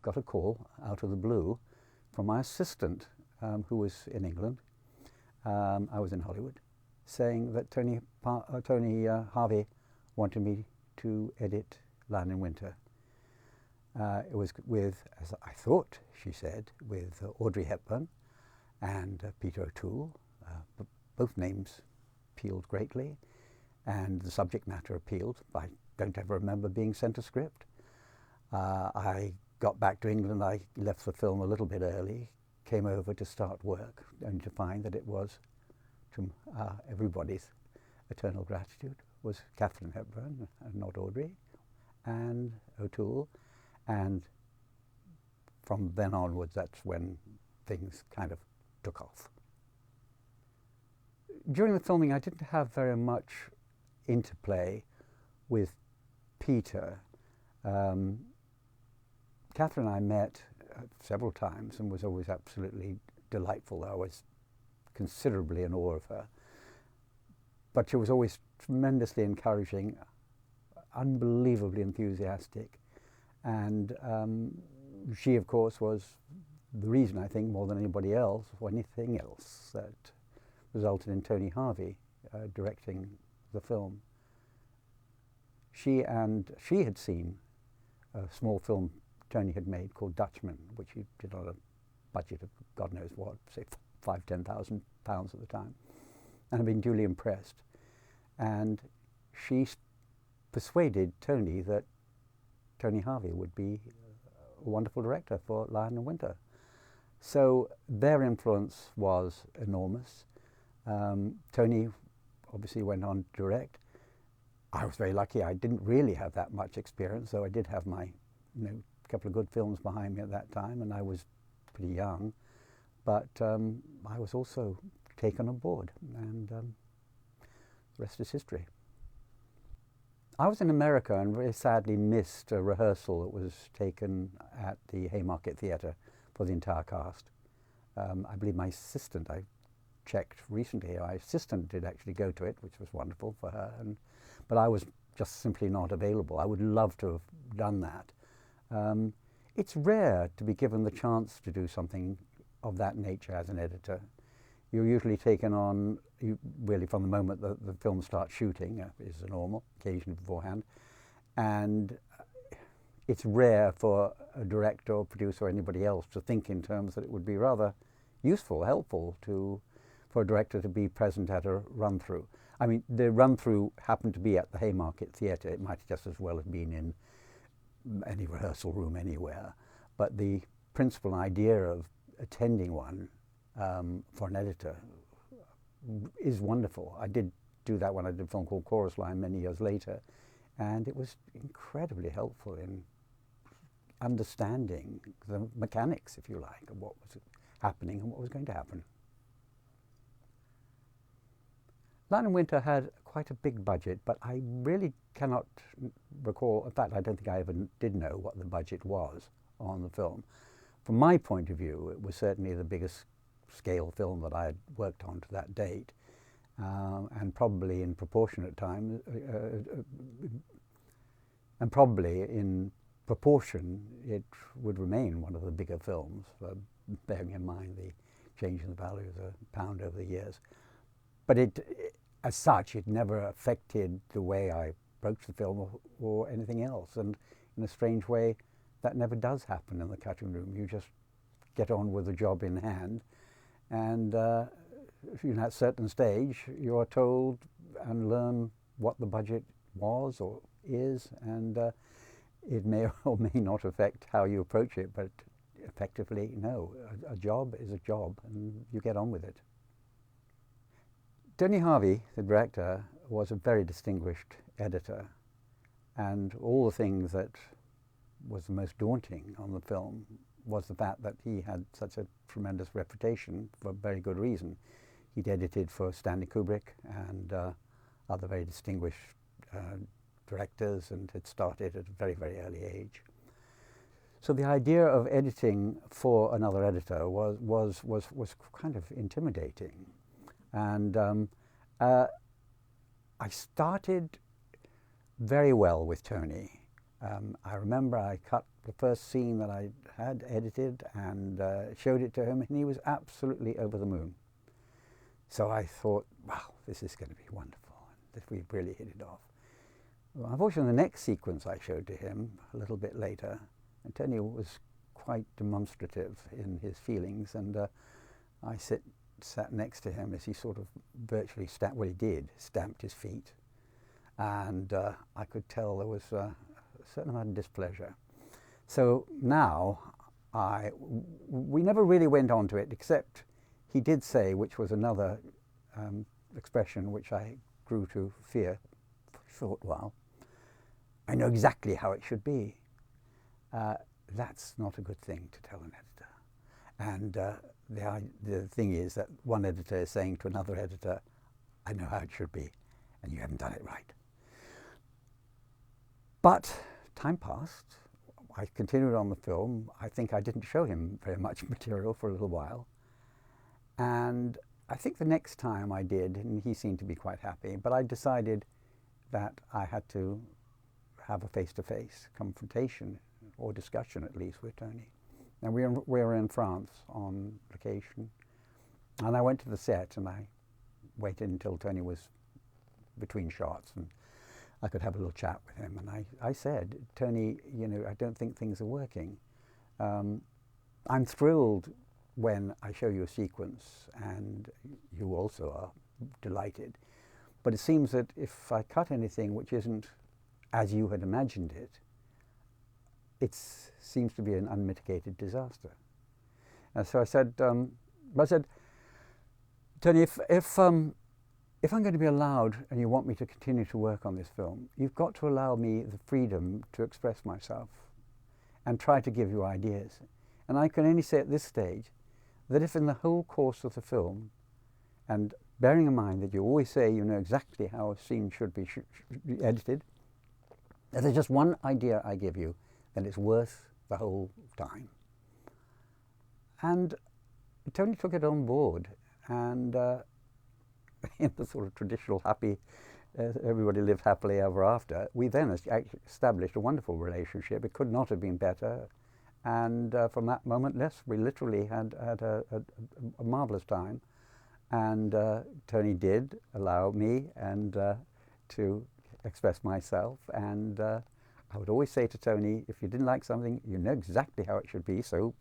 got a call out of the blue from my assistant, who was in England. I was in Hollywood, saying that Tony Harvey wanted me to edit Lion in Winter. It was with, as I thought, she said, with Audrey Hepburn and Peter O'Toole. Both names appealed greatly, and the subject matter appealed. I don't ever remember being sent a script. I got back to England. I left the film a little bit early, came over to start work, only to find that it was, to everybody's eternal gratitude, was Katharine Hepburn, and not Audrey, and O'Toole. And from then onwards, that's when things kind of took off. During the filming, I didn't have very much interplay with Peter. Katharine and I met several times and was always absolutely delightful. I was considerably in awe of her. But she was always tremendously encouraging, unbelievably enthusiastic. And she, of course, was the reason, I think, more than anybody else, or anything else, that resulted in Tony Harvey directing the film. She had seen a small film Tony had made called Dutchman, which he did on a budget of God knows what, say £5,000–10,000 at the time, and had been duly impressed. And she persuaded Tony that Tony Harvey would be a wonderful director for Lion in Winter. So their influence was enormous. Tony obviously went on to direct. I was very lucky. I didn't really have that much experience, though I did have my couple of good films behind me at that time, and I was pretty young. But I was also taken on board, and the rest is history. I was in America and very sadly missed a rehearsal that was taken at the Haymarket Theatre for the entire cast. I believe my assistant, I checked recently, my assistant did actually go to it, which was wonderful for her, but I was just simply not available. I would love to have done that. It's rare to be given the chance to do something of that nature as an editor. You're usually taken on, really from the moment that the film starts shooting, is the normal, occasionally beforehand, and it's rare for a director or producer or anybody else to think in terms that it would be rather useful, helpful for a director to be present at a run-through. I mean, the run-through happened to be at the Haymarket Theatre. It might just as well have been in any rehearsal room anywhere, but the principal idea of attending one for an editor is wonderful. I did do that when I did a film called Chorus Line many years later, and it was incredibly helpful in understanding the mechanics, if you like, of what was happening and what was going to happen. Lion in Winter had quite a big budget, but I really cannot recall, in fact I don't think I ever did know what the budget was on the film. From my point of view, it was certainly the biggest scale film that I had worked on to that date, and probably in proportionate time, and probably in proportion it would remain one of the bigger films, bearing in mind the change in the value of the pound over the years. But as such, it never affected the way I approached the film or anything else. And in a strange way, that never does happen in the cutting room. You just get on with the job in hand, and if you're at a certain stage, you are told and learn what the budget was or is, and it may or may not affect how you approach it, but effectively, no, a job is a job, and you get on with it. Tony Harvey, the director, was a very distinguished editor, and all the things that was the most daunting on the film was the fact that he had such a tremendous reputation for very good reason. He'd edited for Stanley Kubrick and other very distinguished directors, and had started at a very, very early age. So the idea of editing for another editor was kind of intimidating. And I started very well with Tony, I remember I cut the first scene that I had edited and showed it to him, and he was absolutely over the moon. So I thought, wow, this is going to be wonderful, that we've really hit it off. Well, unfortunately, the next sequence I showed to him a little bit later, Anthony was quite demonstrative in his feelings, and I sat next to him as he sort of virtually stamped his feet, and I could tell there was a certain amount of displeasure. So now, we never really went on to it, except he did say, which was another expression which I grew to fear for a short while, I know exactly how it should be. That's not a good thing to tell an editor. And the thing is that one editor is saying to another editor, I know how it should be, and you haven't done it right. But time passed. I continued on the film. I think I didn't show him very much material for a little while. And I think the next time I did, and he seemed to be quite happy, but I decided that I had to have a face-to-face confrontation, or discussion at least, with Tony. And we were in France on vacation. And I went to the set and I waited until Tony was between shots and I could have a little chat with him. And I said, Tony, you know, I don't think things are working. I'm thrilled when I show you a sequence, and you also are delighted. But it seems that if I cut anything which isn't as you had imagined it, it seems to be an unmitigated disaster. And so I said, Tony, if I'm going to be allowed, and you want me to continue to work on this film, you've got to allow me the freedom to express myself and try to give you ideas. And I can only say at this stage that if in the whole course of the film, and bearing in mind that you always say you know exactly how a scene should be edited, if there's just one idea I give you, then it's worth the whole time. And Tony took it on board, and in the sort of traditional happy, everybody lived happily ever after, we then established a wonderful relationship. It could not have been better. And from that moment, yes, we literally had a marvelous time. And Tony did allow me to express myself. And I would always say to Tony, if you didn't like something, you know exactly how it should be, so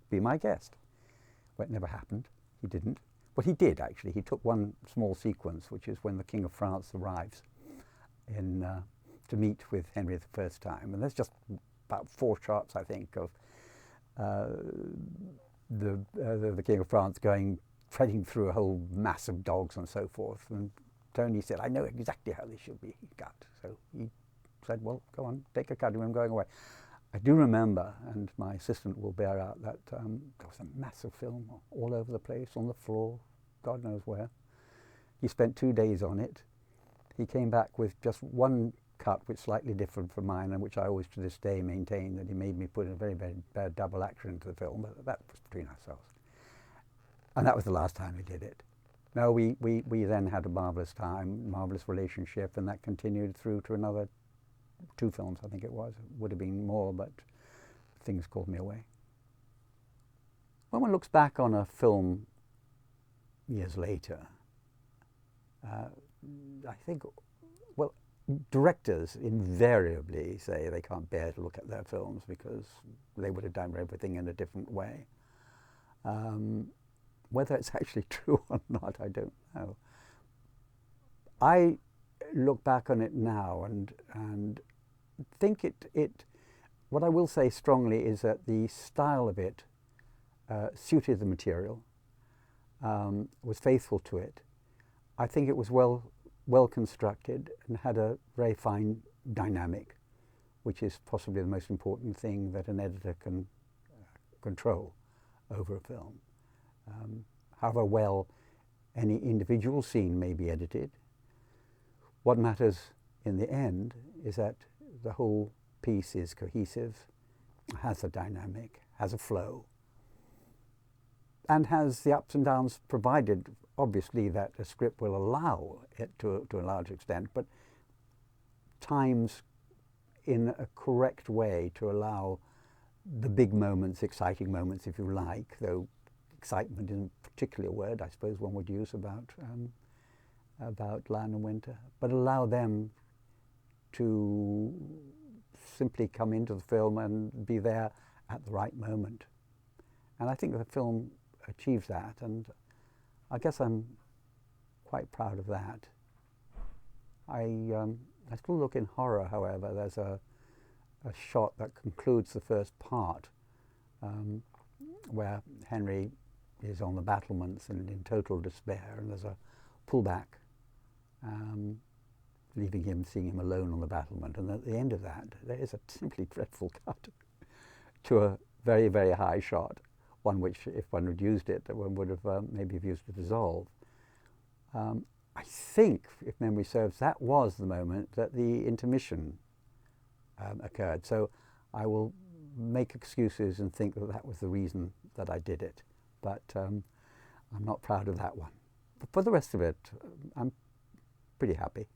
be my guest. Well, it never happened. He didn't. But he did, actually. He took one small sequence, which is when the King of France arrives to meet with Henry the first time. And there's just about 4 shots, I think, of the King of France treading through a whole mass of dogs and so forth. And Tony said, I know exactly how this should be cut. So he said, well, go on, take a cut, I'm going away. I do remember, and my assistant will bear out, that there was a massive film all over the place, on the floor, God knows where. He spent 2 days on it. He came back with just one cut, which is slightly different from mine, and which I always to this day maintain that he made me put a very, very bad double action into the film, but that was between ourselves. And that was the last time he did it. No, we then had a marvellous time, marvellous relationship, and that continued through to another 2 films, I think it was. It would have been more, but things called me away. When one looks back on a film years later, I think, well, directors invariably say they can't bear to look at their films because they would have done everything in a different way. Whether it's actually true or not, I don't know. I look back on it now and think what I will say strongly is that the style of it suited the material, was faithful to it. I think it was well constructed and had a very fine dynamic, which is possibly the most important thing that an editor can control over a film. However well any individual scene may be edited, what matters in the end is that the whole piece is cohesive, has a dynamic, has a flow, and has the ups and downs, provided obviously that a script will allow it to a large extent, but times in a correct way to allow the big moments, exciting moments, if you like, though excitement isn't particularly a word I suppose one would use about Lion and Winter, but allow them to simply come into the film and be there at the right moment. And I think the film achieves that, and I guess I'm quite proud of that. I still look in horror, however. There's a shot that concludes the first part where Henry is on the battlements and in total despair, and there's a pullback, leaving him, seeing him alone on the battlement. And at the end of that, there is a simply dreadful cut to a very, very high shot, one which, if one had used it, one would have maybe have used to dissolve. I think, if memory serves, that was the moment that the intermission occurred. So I will make excuses and think that that was the reason that I did it. But I'm not proud of that one. But for the rest of it, I'm pretty happy.